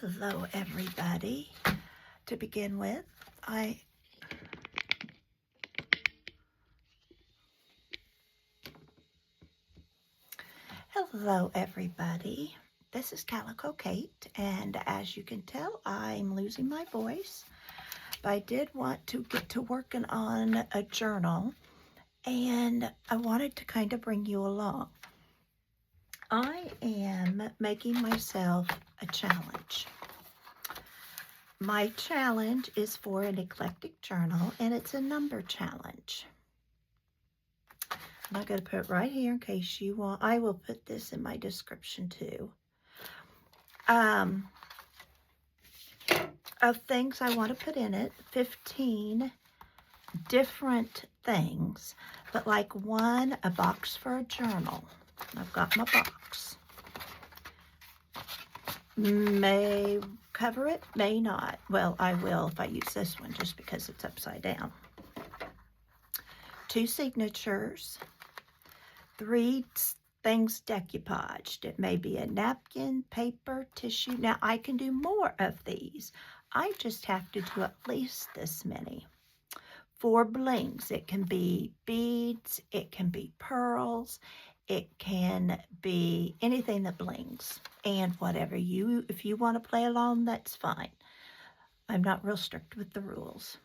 Hello, everybody. To begin with, Hello, everybody. This is Calico Kate, and as you can tell, I'm losing my voice. But I did want to get to working on a journal, and I wanted to kind of bring you along. I am making myself a challenge. My challenge is for an eclectic journal, and it's a number challenge. I'm going to put it right here in case you want. I will put this in my description too. Of things I want to put in it, 15 different things, but like a box for a journal. I've got my box. May cover it, may not. Well, I will if I use this one just because it's upside down. 2 signatures, 3 things decoupaged. It may be a napkin, paper, tissue. Now, I can do more of these. I just have to do at least this many. 4 blings. It can be beads. It can be pearls. It can be anything that blings. And whatever if you want to play along, that's fine. I'm not real strict with the rules.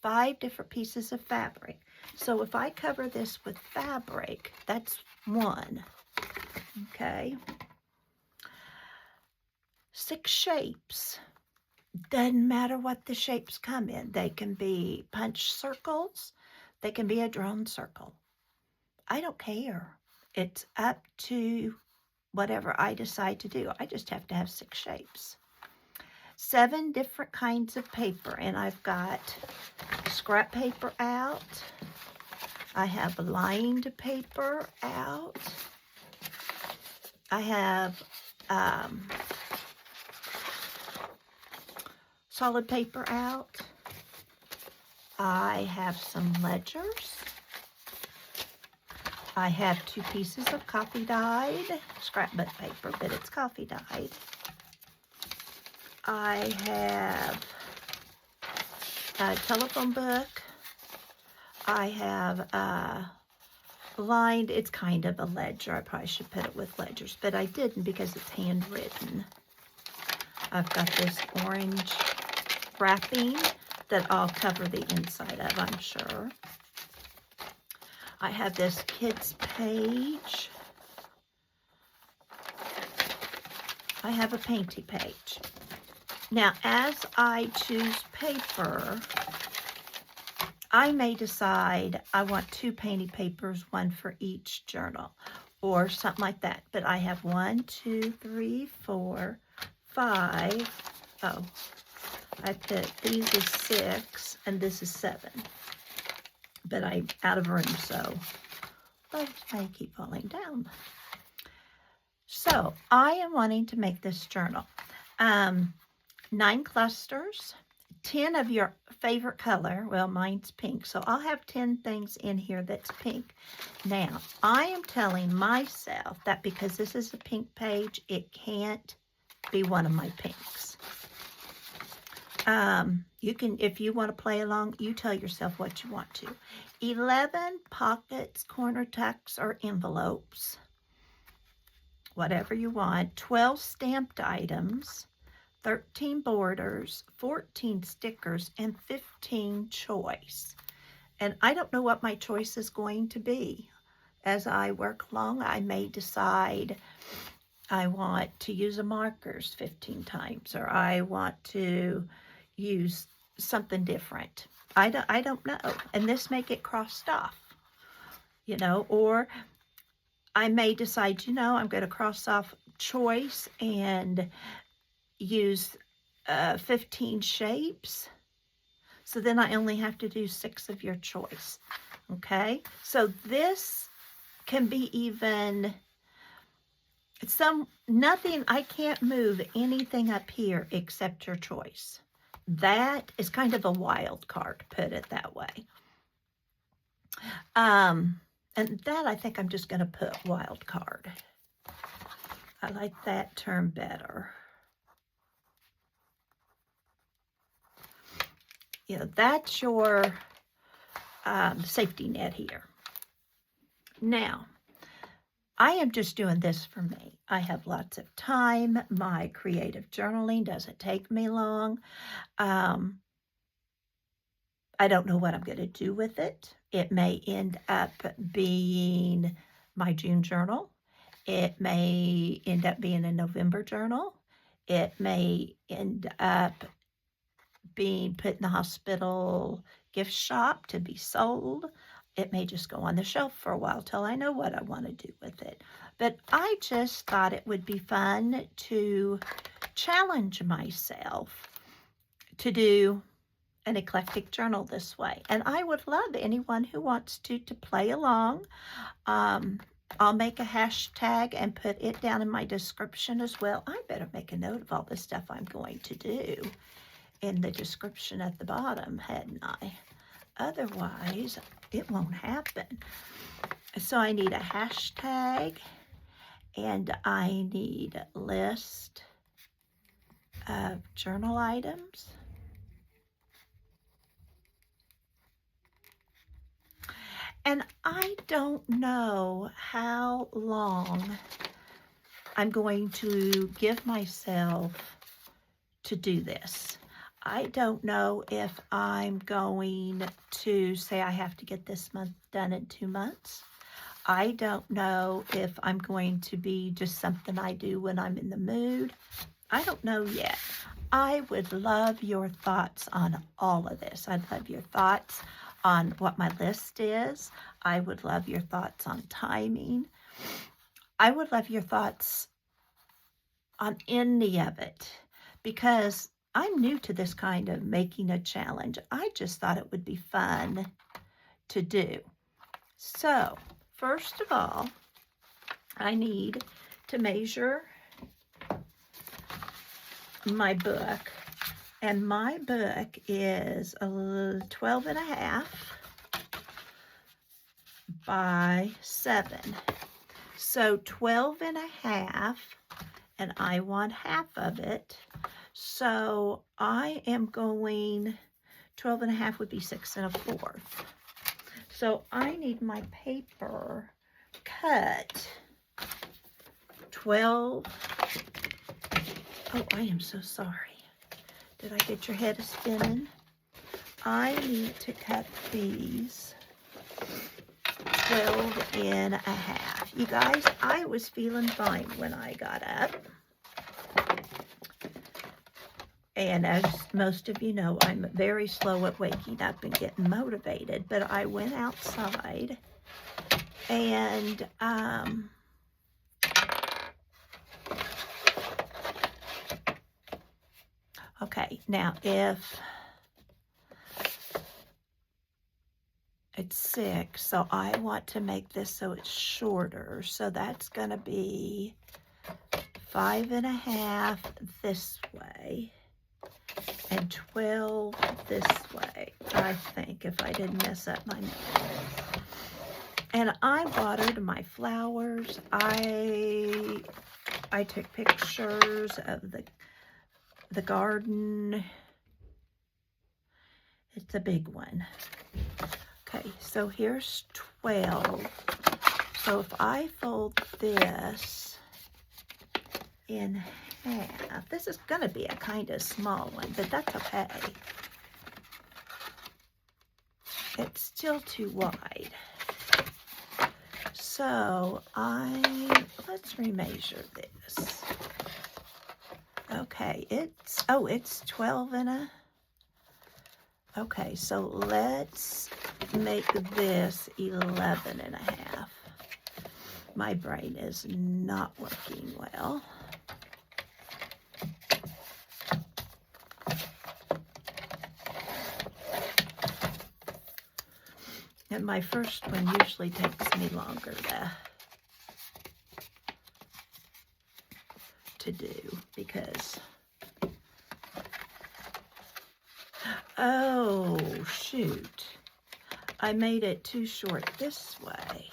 5 different pieces of fabric. So if I cover this with fabric, that's 1. Okay. 6 shapes. Doesn't matter what the shapes come in. They can be punch circles. They can be a drone circle. I don't care. It's up to whatever I decide to do. I just have to have 6 shapes. 7 different kinds of paper, and I've got scrap paper out. I have lined paper out. I have solid paper out. I have some ledgers. I have 2 pieces of coffee dyed scrapbook paper, but it's coffee dyed. I have a telephone book. I have lined, it's kind of a ledger. I probably should put it with ledgers, but I didn't because it's handwritten. I've got this orange wrapping that I'll cover the inside of, I'm sure. I have this kids page. I have a painty page. Now, as I choose paper, I may decide I want 2 painty papers, 1 for each journal, or something like that. But I have 1, 2, 3, 4, 5. Oh, I put these is 6, and this is 7. But I'm out of room, so I keep falling down. So I am wanting to make this journal. 9 clusters, 10 of your favorite color. Well, mine's pink, so I'll have 10 things in here that's pink. Now, I am telling myself that because this is a pink page, it can't be one of my pinks. You can, if you want to play along, you tell yourself what you want to. 11 pockets, corner tucks, or envelopes. Whatever you want. 12 stamped items. 13 borders, 14 stickers, and 15 choice. And I don't know what my choice is going to be. As I work along, I may decide I want to use a markers 15 times, or I want to use something different. I don't know. And this may get crossed off, you know, or I may decide, you know, I'm going to cross off choice and use 15 shapes. So then I only have to do 6 of your choice. Okay. So this can be even nothing. I can't move anything up here except your choice. That is kind of a wild card, put it that way. And that I think I'm just going to put wild card. I like that term better. You know, that's your safety net here. Now, I am just doing this for me. I have lots of time. My creative journaling doesn't take me long. I don't know what I'm going to do with it. It may end up being my June journal. It may end up being a November journal. It may end up being put in the hospital gift shop to be sold. It may just go on the shelf for a while till I know what I want to do with it. But I just thought it would be fun to challenge myself to do an eclectic journal this way. And I would love anyone who wants to play along. I'll make a hashtag and put it down in my description as well. I better make a note of all the stuff I'm going to do in the description at the bottom, hadn't I? Otherwise, it won't happen. So I need a hashtag, and I need a list of journal items. And I don't know how long I'm going to give myself to do this. I don't know if I'm going to say I have to get this month done in 2 months. I don't know if I'm going to be just something I do when I'm in the mood. I don't know yet. I would love your thoughts on all of this. I'd love your thoughts on what my list is. I would love your thoughts on timing. I would love your thoughts on any of it, because I'm new to this kind of making a challenge. I just thought it would be fun to do. So, first of all, I need to measure my book. And my book is 12.5 by 7. So 12.5, and I want half of it. So I am going, 12.5 would be 6 1/4. So I need my paper cut 12. Oh, I am so sorry. Did I get your head spinning? I need to cut these 12.5. You guys, I was feeling fine when I got up. And as most of you know, I'm very slow at waking up and getting motivated. But I went outside and okay, now if it's 6, so I want to make this so it's shorter. So that's going to be 5.5 this way and 12 this way, I think, if I didn't mess up my math. And I watered my flowers. I took pictures of the garden. It's a big one. Okay, so here's 12. So if I fold this in half, this is going to be a kind of small one, but that's okay. It's still too wide. So let's remeasure this. Okay, it's 12.5. Okay, so let's make this 11.5. My brain is not working well. And my first one usually takes me longer to do because, oh, shoot. I made it too short this way.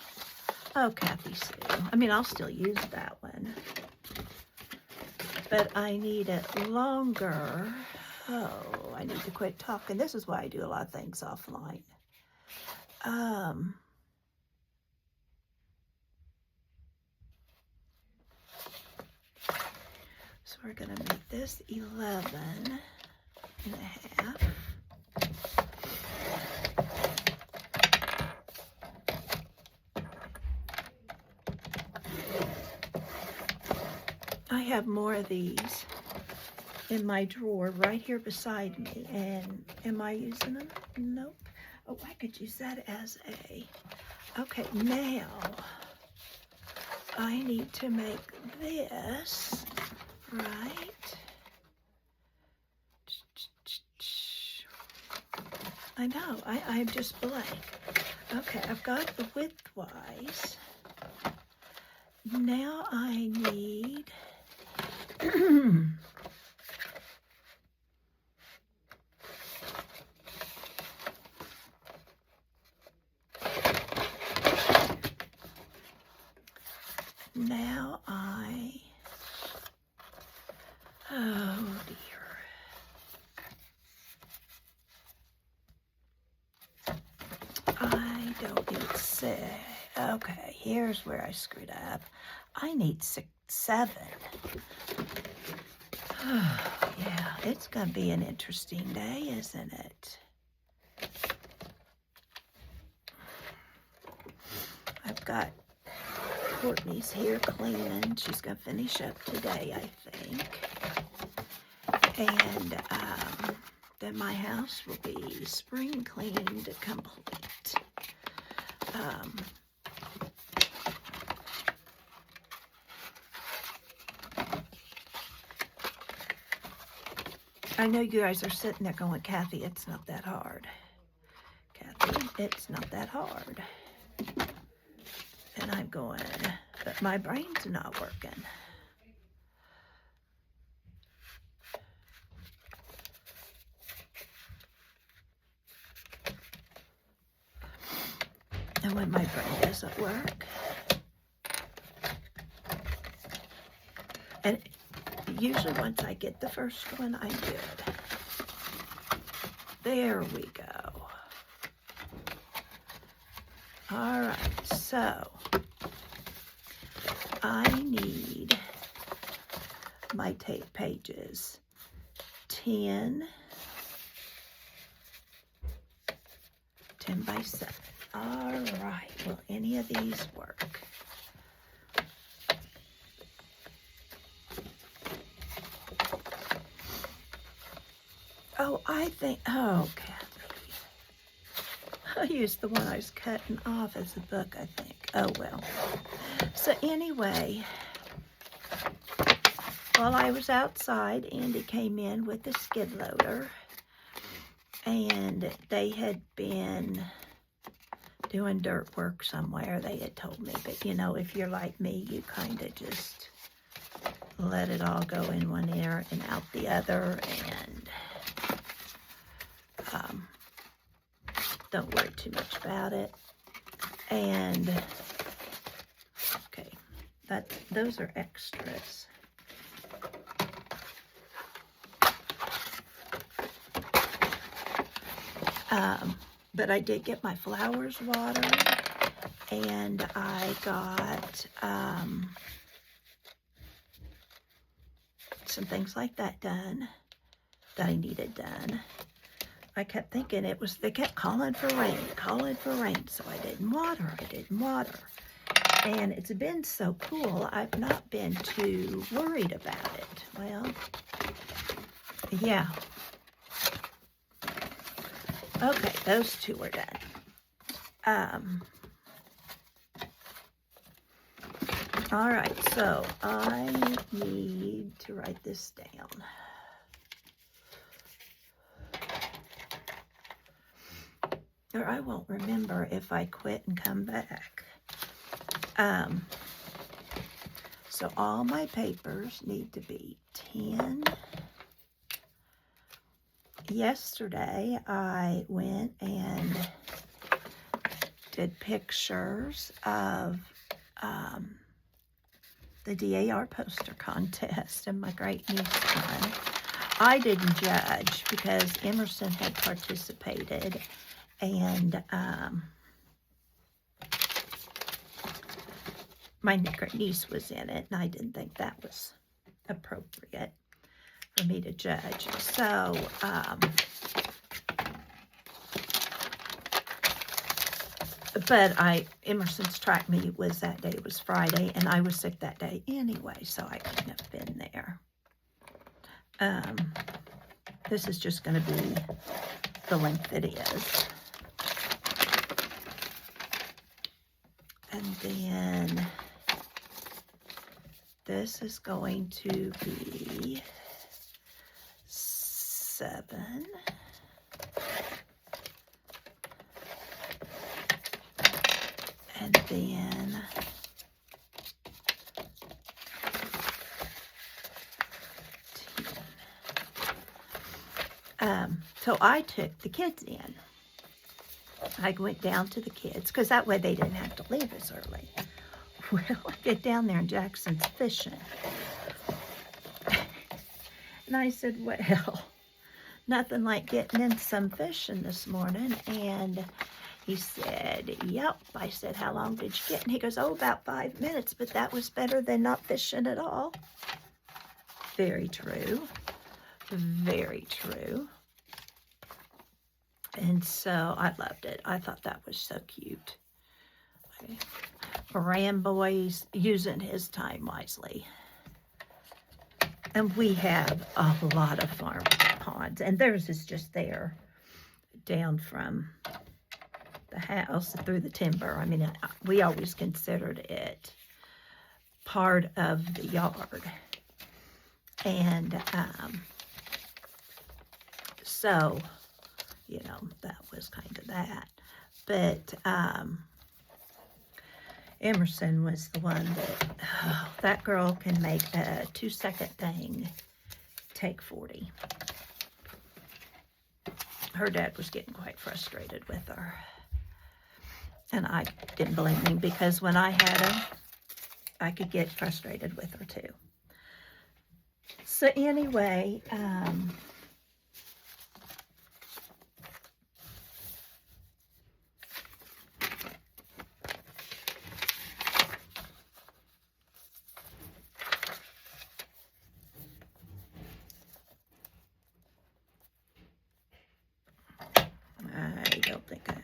Oh, Kathy Sue. I mean, I'll still use that one. But I need it longer. Oh, I need to quit talking. This is why I do a lot of things offline. So we're going to make this 11 and a half. I have more of these in my drawer right here beside me. And am I using them? Nope. Oh, I could use that as a... Okay, now I need to make this, right? I know, I'm just blank. Okay, I've got the widthwise. Now I need... Now oh dear. I don't need 6. Okay, here's where I screwed up. I need 7. Yeah, it's gonna be an interesting day, isn't it? I've got Courtney's here cleaning. She's gonna finish up today, I think. And then my house will be spring cleaned complete. I know you guys are sitting there going, Kathy, it's not that hard. Kathy, it's not that hard. And I'm going, but my brain's not working. And when my brain doesn't work, and usually once I get the first one, I'm good. There we go. All right, so I need my tape pages 10 by 7. All right, will any of these work? Oh, I think, oh, Kathy. I used the one I was cutting off as a book, I think. Oh, well. So anyway, while I was outside, Andy came in with the skid loader. And they had been doing dirt work somewhere, they had told me. But, you know, if you're like me, you kind of just let it all go in one ear and out the other. And don't worry too much about it. And, okay, those are extras. But I did get my flowers watered, and I got some things like that done that I needed done. I kept thinking they kept calling for rain, so I didn't water. And it's been so cool, I've not been too worried about it. Well, yeah. Okay, those two are done. All right, so I need to write this down. Or I won't remember if I quit and come back. So all my papers need to be 10. Yesterday, I went and did pictures of the DAR poster contest, and my great niece won. I didn't judge because Emerson had participated, and my niece was in it, and I didn't think that was appropriate for me to judge. So, but Emerson's track meet was that day, it was Friday, and I was sick that day anyway, so I couldn't have been there. This is just going to be the length it is. And then this is going to be 7. And then so I took the kids in. I went down to the kids because that way they didn't have to leave as early. Well, I get down there and Jackson's fishing. And I said, well, nothing like getting in some fishing this morning. And he said, yep. I said, how long did you get? And he goes, oh, about 5 minutes, but that was better than not fishing at all. Very true. Very true. And so I loved it. I thought that was so cute. Ramboy's using his time wisely. And we have a lot of farm ponds. And theirs is just there, down from the house through the timber. I mean, we always considered it part of the yard. And so, you know, that was kind of that. But Emerson was the one that, oh, that girl can make a 2-second thing take 40. Her dad was getting quite frustrated with her. And I didn't blame him because when I had her, I could get frustrated with her too. So anyway,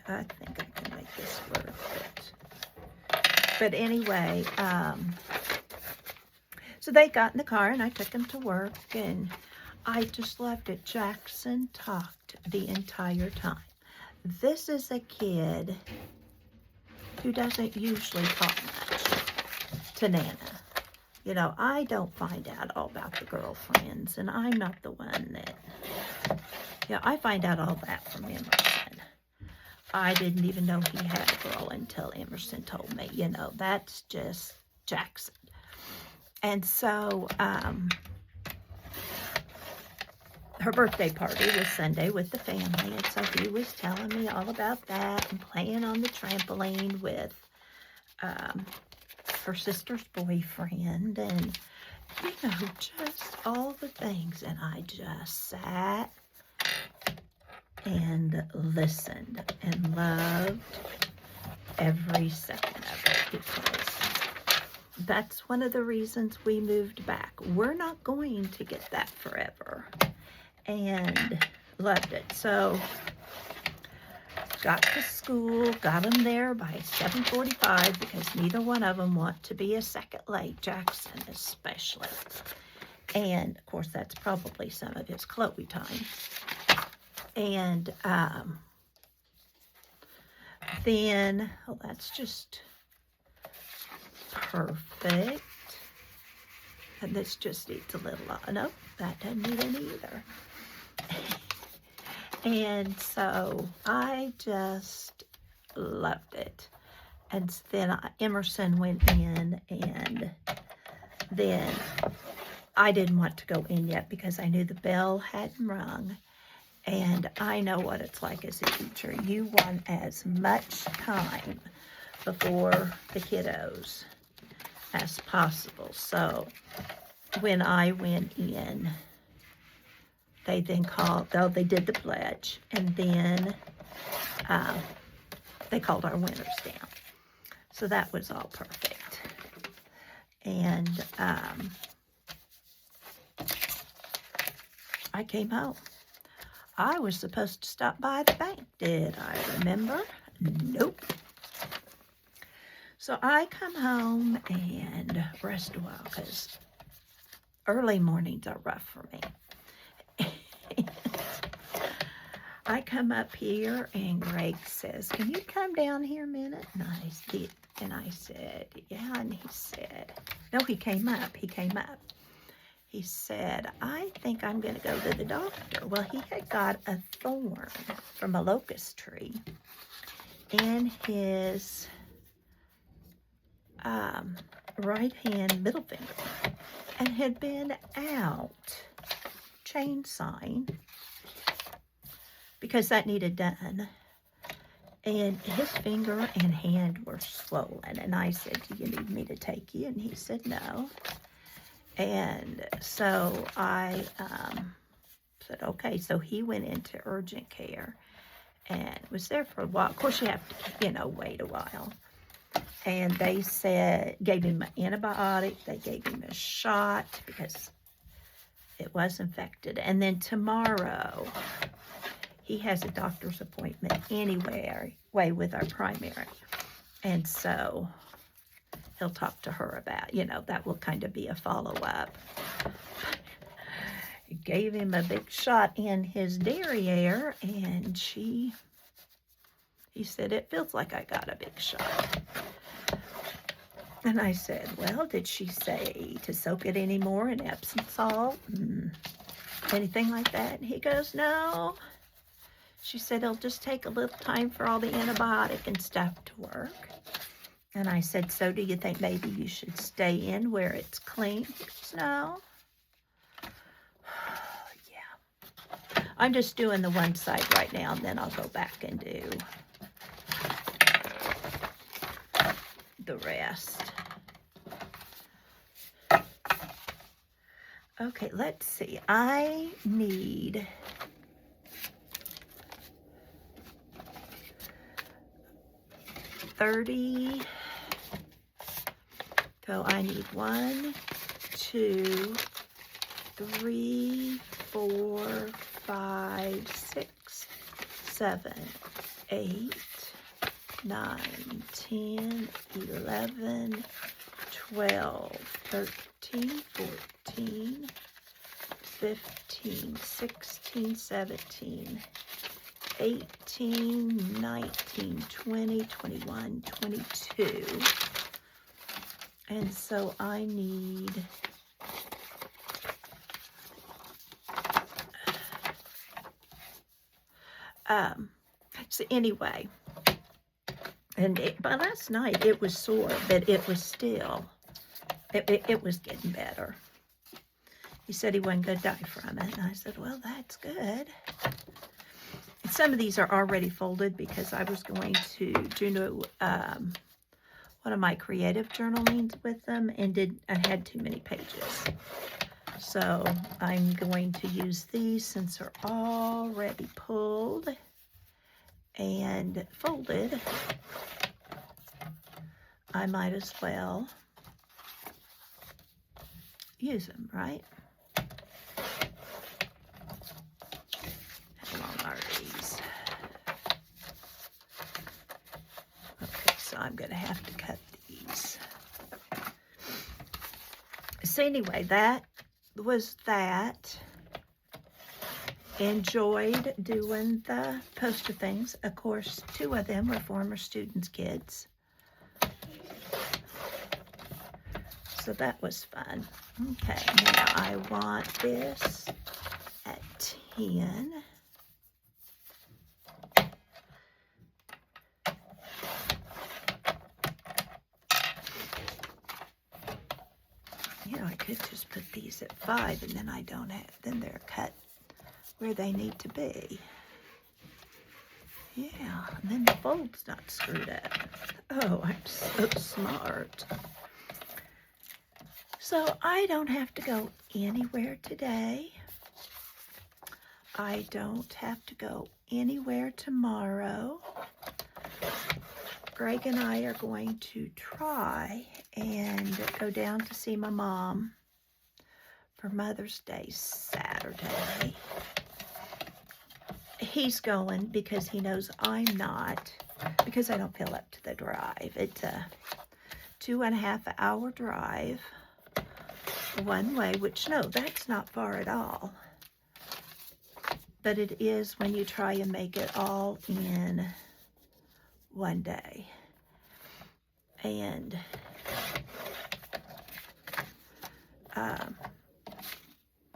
I think I can make this work. But anyway, so they got in the car and I took them to work, and I just loved it. Jackson talked the entire time. This is a kid who doesn't usually talk much to Nana. You know, I don't find out all about the girlfriends, and I'm not the one that, yeah, I find out all that from Emerson. I didn't even know he had a girl until Emerson told me. You know, that's just Jackson. And so, her birthday party was Sunday with the family, and so he was telling me all about that and playing on the trampoline with her sister's boyfriend, and, you know, just all the things. And I just sat and listened and loved every second of it, because that's one of the reasons we moved back. We're not going to get that forever. And loved it. So got to school, got them there by 7:45 because neither one of them want to be a second late, Jackson especially. And of course that's probably some of his Chloe time. And then, oh, that's just perfect. And this just needs a little, no, that doesn't need any either. And so I just loved it. And then Emerson went in, and then I didn't want to go in yet because I knew the bell hadn't rung. And I know what it's like as a teacher. You want as much time before the kiddos as possible. So when I went in, they then called, though they did the pledge, and then they called our winners down. So that was all perfect. And I came home. I was supposed to stop by the bank. Did I remember? Nope. So I come home and rest a while because early mornings are rough for me. I come up here and Greg says, "Can you come down here a minute?" And I did. And I said, "Yeah." And he said, no, he came up. He said, "I think I'm going to go to the doctor." Well, he had got a thorn from a locust tree in his right hand middle finger and had been out chainsawing because that needed done. And his finger and hand were swollen. And I said, "Do you need me to take you?" And he said, "No." And so I said, okay. So he went into urgent care and was there for a while. Of course, you have to, wait a while. And they gave him an antibiotic. They gave him a shot because it was infected. And then tomorrow, he has a doctor's appointment anyway with our primary. And so he'll talk to her about, that will kind of be a follow-up. He gave him a big shot in his derriere, and he said, "It feels like I got a big shot." And I said, "Well, did she say to soak it anymore in Epsom salt? Anything like that?" And he goes, "No." She said, "It'll just take a little time for all the antibiotic and stuff to work." And I said, "So do you think maybe you should stay in where it's clean?" He goes, "No." Yeah. I'm just doing the one side right now, and then I'll go back and do the rest. Okay, let's see. I need 30. So I need 1, 2, 3, 4, 5, 6, 7, 8, 9, 10, 11, 12, 13, 14, 15, 16, 17, 18, 19, 20, 21, 22. And so I need so anyway, and by last night it was sore, but it was still, it was getting better. He said he wasn't going to die from it, and I said, "Well, that's good." And some of these are already folded because I was going to do one of my creative journalings with them, and I had too many pages. So I'm going to use these since they're already pulled and folded. I might as well use them, right? How long are these? Okay, so I'm going to have to cut these. So anyway, that was that. Enjoyed doing the poster things. Of course, 2 of them were former students' kids. So that was fun. Okay, now I want this at 10. I could just put these at 5, and then then they're cut where they need to be. Yeah, and then the fold's not screwed up. Oh, I'm so smart. So I don't have to go anywhere today. I don't have to go anywhere tomorrow. Greg and I are going to try and go down to see my mom for Mother's Day Saturday. He's going because he knows I'm not, because I don't feel up to the drive. It's a 2.5-hour drive one way, which, no, that's not far at all. But it is when you try and make it all in one day. And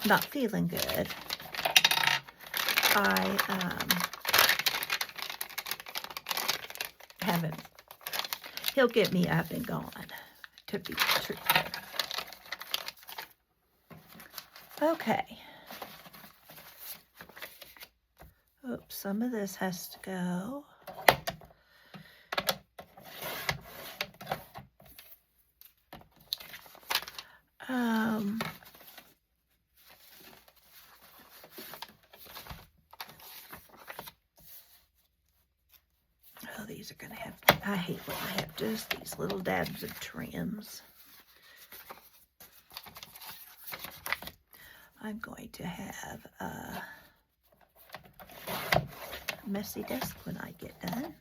not feeling good. I haven't, he'll get me up and going, to be truthful. Okay. Oops, some of this has to go. Oh, these are going to have, I hate when I have just these little dabs of trims. I'm going to have a messy desk when I get done.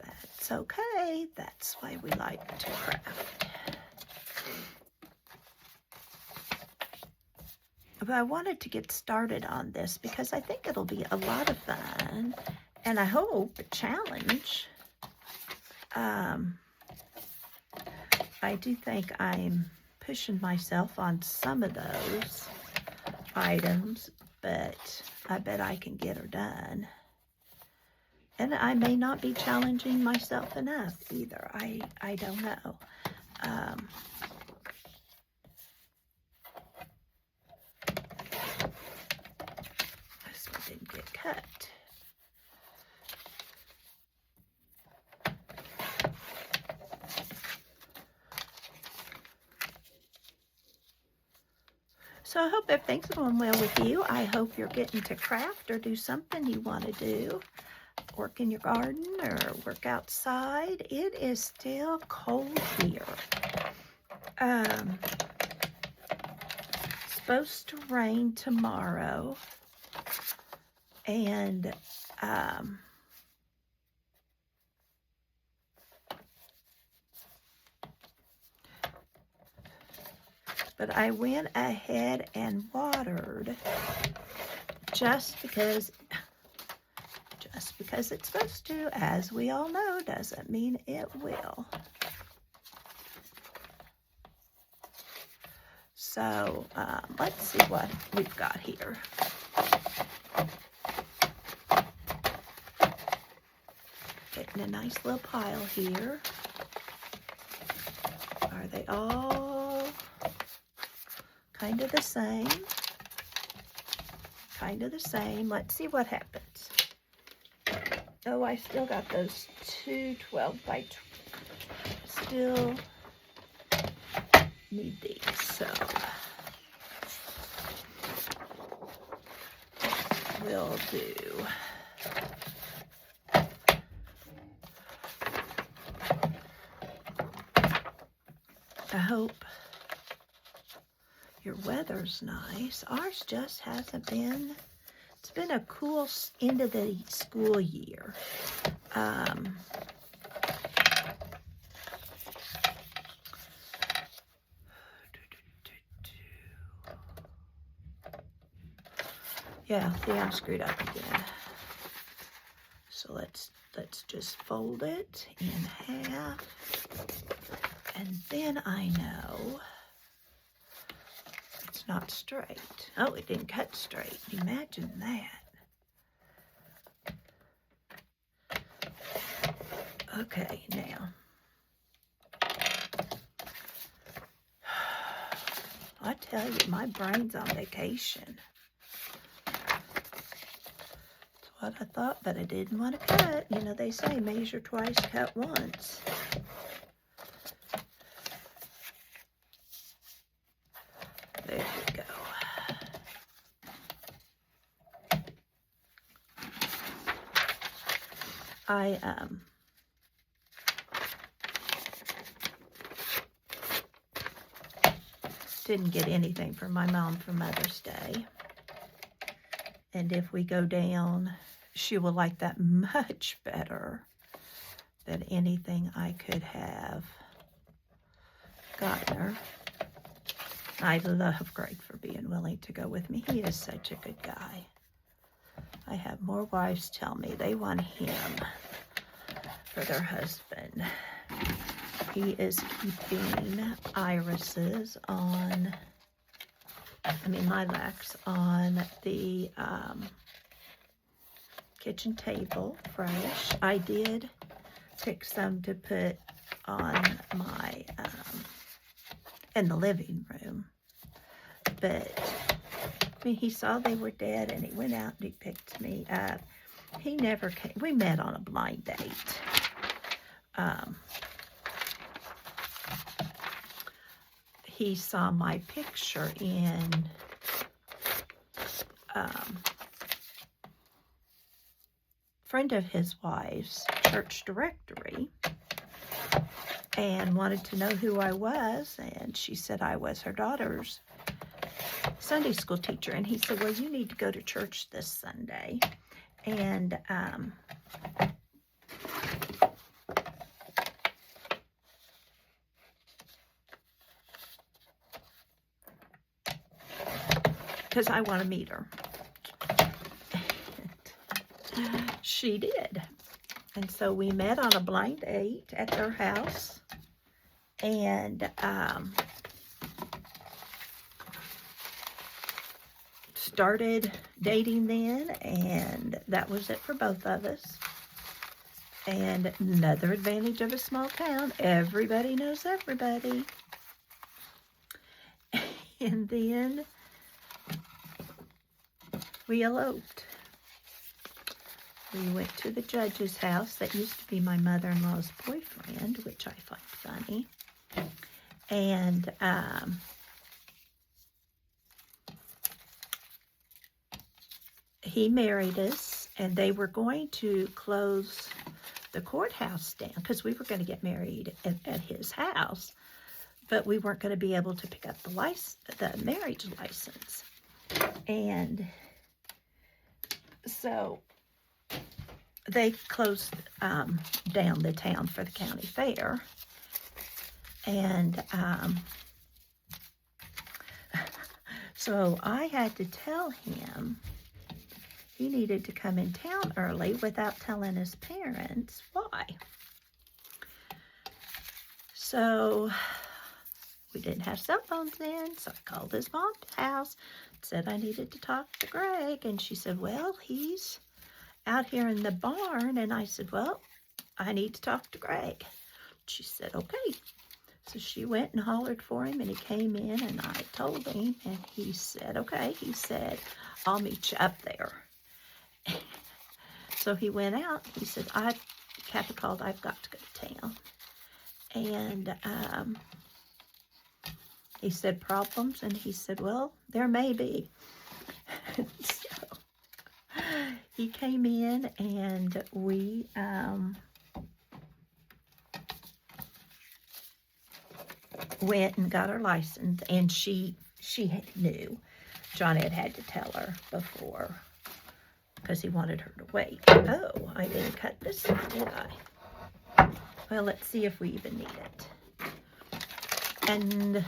That's okay. That's why we like to craft. But I wanted to get started on this because I think it'll be a lot of fun, and I hope a challenge. I do think I'm pushing myself on some of those items, but I bet I can get her done. And I may not be challenging myself enough either. I don't know. This one didn't get cut. So I hope everything's going well with you. I hope you're getting to craft or do something you want to do. Work in your garden or work outside. It is still cold here. Supposed to rain tomorrow. And but I went ahead and watered just because it's supposed to. As we all know, doesn't mean it will. So let's see what we've got here. Getting a nice little pile here. Are they all kind of the same? Kind of the same. Let's see what happens. Oh, I still got those two 12 by 12. Still need these, so we'll do I hope your weather's nice. Ours just hasn't been. It's been a cool end of the school year. Yeah, see, I'm screwed up again. So let's just fold it in half. And then I know it's not straight. Oh, it didn't cut straight. Imagine that. Okay, now. I tell you, my brain's on vacation. That's what I thought, but I didn't want to cut. You know, they say measure twice, cut once. There we go. I didn't get anything from my mom for Mother's Day. And if we go down, she will like that much better than anything I could have gotten her. I love Greg for being willing to go with me. He is such a good guy. I have more wives tell me they want him for their husband. He is keeping irises on, lilacs on the kitchen table fresh. I did pick some to put on my, in the living room. But, he saw they were dead and he went out and he picked me up. He never came. We met on a blind date. He saw my picture in friend of his wife's church directory and wanted to know who I was, and she said I was her daughter's Sunday school teacher. And he said, well, you need to go to church this Sunday. And because I want to meet her. And she did. And so we met on a blind date at their house. And started dating then, and that was it for both of us. And another advantage of a small town, everybody knows everybody. And then we eloped. We went to the judge's house. That used to be my mother-in-law's boyfriend, which I find funny. And he married us, and they were going to close the courthouse down because we were going to get married at his house, but we weren't going to be able to pick up the marriage license. And so they closed down the town for the county fair. And so I had to tell him he needed to come in town early without telling his parents why. So we didn't have cell phones then, so I called his mom's house, said I needed to talk to Greg, and she said, well, he's out here in the barn. And I said, well, I need to talk to Greg. She said, okay. So she went and hollered for him, and he came in, and I told him, and he said, okay. He said, I'll meet you up there. So he went out. He said, Kathy called, I've got to go to town. And he said, problems? And he said, well, there may be. So he came in, and we went and got her license, and she knew. John had to tell her before because he wanted her to wait. Oh, I didn't cut this one, did I? Well, let's see if we even need it. And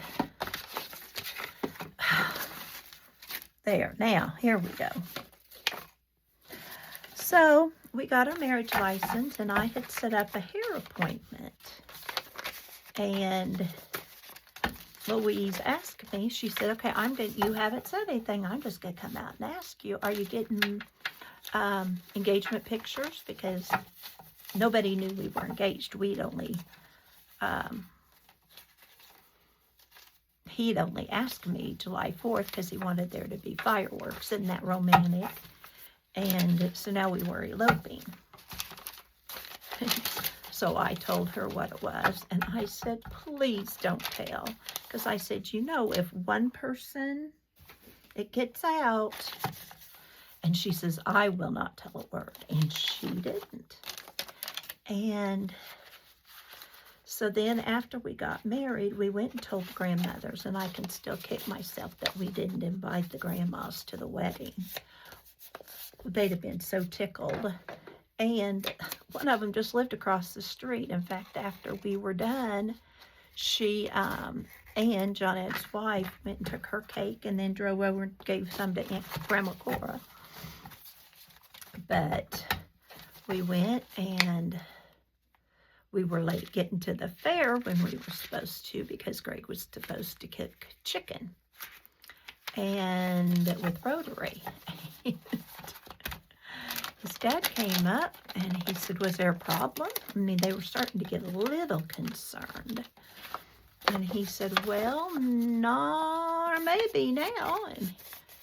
there, now, here we go. So we got our marriage license, and I had set up a hair appointment. And Louise asked me, she said, okay, you haven't said anything. I'm just going to come out and ask you, are you getting engagement pictures? Because nobody knew we were engaged. He'd only asked me July 4th because he wanted there to be fireworks. Isn't that romantic? And so now we were eloping. So I told her what it was, and I said, please don't tell. Because I said, you know, if one person, it gets out. And she says, I will not tell a word. And she didn't. And so then after we got married, we went and told the grandmothers, and I can still kick myself that we didn't invite the grandmas to the wedding. They'd have been so tickled. And one of them just lived across the street. In fact, after we were done, she, Ann, John Ed's wife, went and took her cake and then drove over and gave some to Aunt Grandma Cora. But we went, and we were late getting to the fair when we were supposed to, because Greg was supposed to cook chicken and with Rotary. His dad came up and he said, was there a problem? I mean, they were starting to get a little concerned. And he said, well, no, or maybe now. And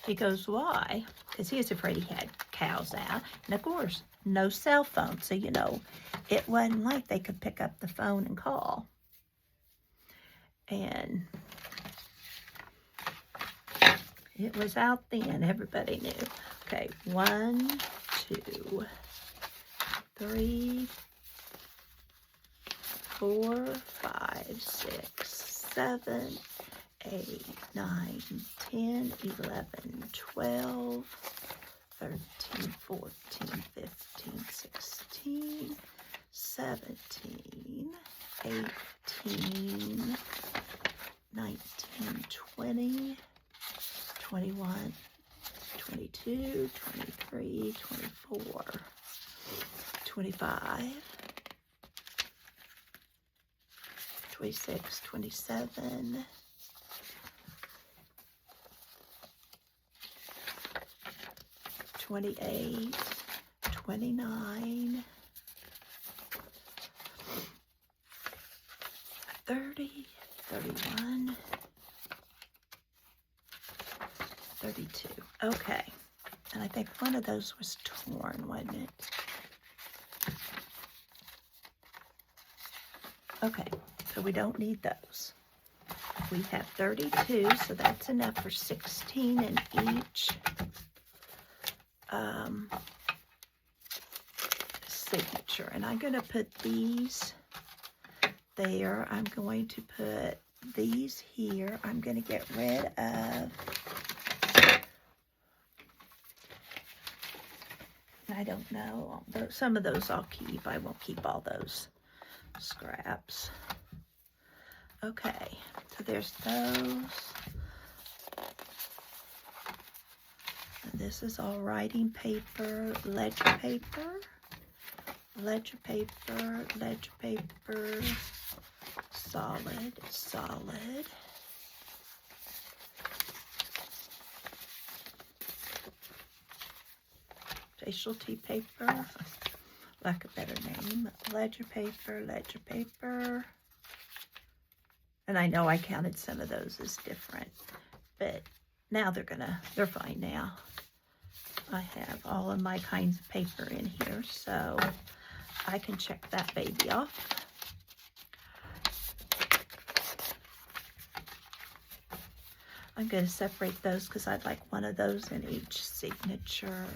he goes, why? Because he was afraid he had cows out. And of course, no cell phone. So, you know, it wasn't like they could pick up the phone and call. And it was out then. Everybody knew. Okay, 1, 2, 3, 4, 5, 6, 7, 8, 9, 10, 11, 12, 13, 14, 15, 16, 17, 18, 19, 20, 21, 22, 23, 24, 25, 26, 27, 28, 29, 30, 31, 32. Okay. And I think one of those was torn, wasn't it? Okay, so we don't need those. We have 32, so that's enough for 16 in each signature. And I'm going to put these there. I'm going to put these here. I'm going to get rid of, I don't know, some of those I'll keep. I won't keep all those scraps. Okay, so there's those. And this is all writing paper, ledger paper, ledger paper, ledger paper, solid, solid. Specialty paper, lack of better name, ledger paper, ledger paper. And I know I counted some of those as different, but now they're fine now. I have all of my kinds of paper in here, so I can check that baby off. I'm going to separate those because I'd like one of those in each signature.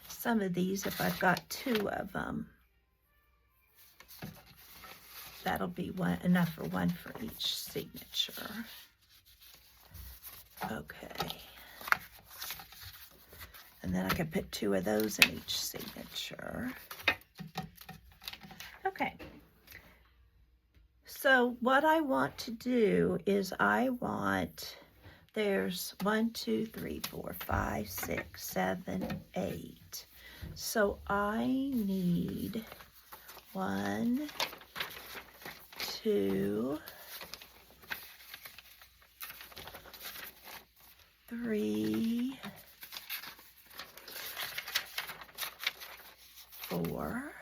Some of these, if I've got 2 of them, that'll be enough for one for each signature. Okay. And then I can put 2 of those in each signature. Okay. So what I want to do is there's 1, 2, 3, 4, 5, 6, 7, 8. So I need 1, 2, 3, 4,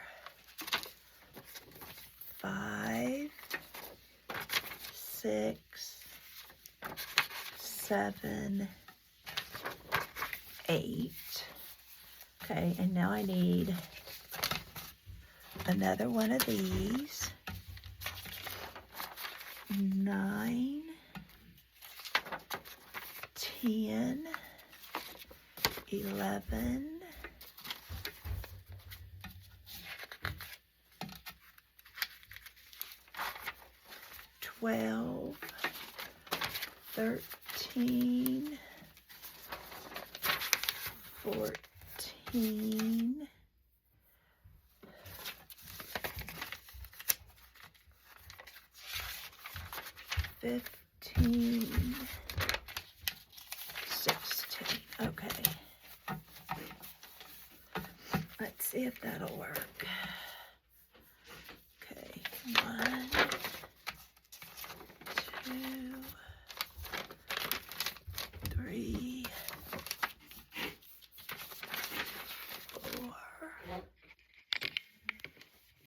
5, 6, 7, 8. Okay, and now I need another one of these. 9, 10, 11, 12, 13, 14, 15, 16. Okay. Let's see if that'll work. Okay, 1,